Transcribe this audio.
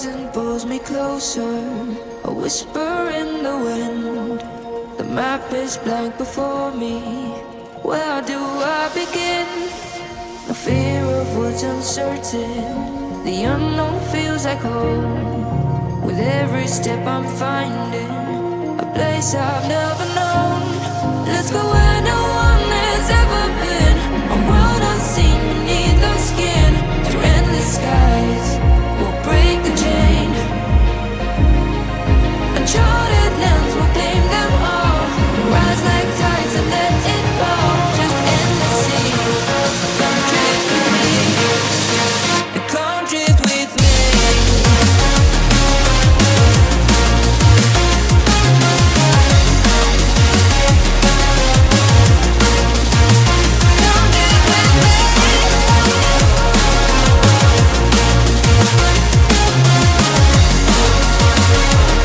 horizon pulls me closer, a whisper in the wind. The map is blank before me. Where do I begin? No fear of what's uncertain. The unknown feels like home. With every step I'm finding a place I've never known. Let's go where no one has ever been.